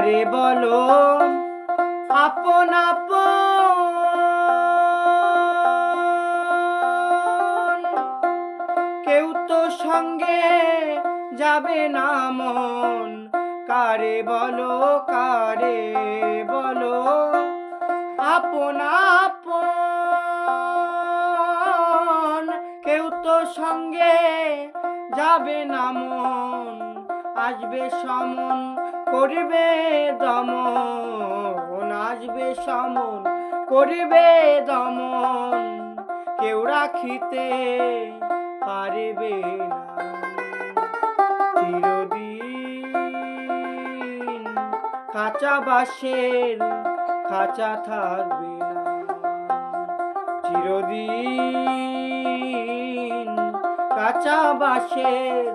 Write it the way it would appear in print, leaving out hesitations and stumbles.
কারে বলো আপন আপন, কেউ তো সঙ্গে যাবে না মন। কারে বলো আপন আপন, কেউ তো সঙ্গে যাবে না মন। আসবে সমন করিবে দমন, আসবে সমন করিবে দমন, কেউ রাখিতে পারিবে না। চিরদিন কাঁচা বাঁশের খাঁচা থাকবে না, চিরদিন কাঁচা বাঁশের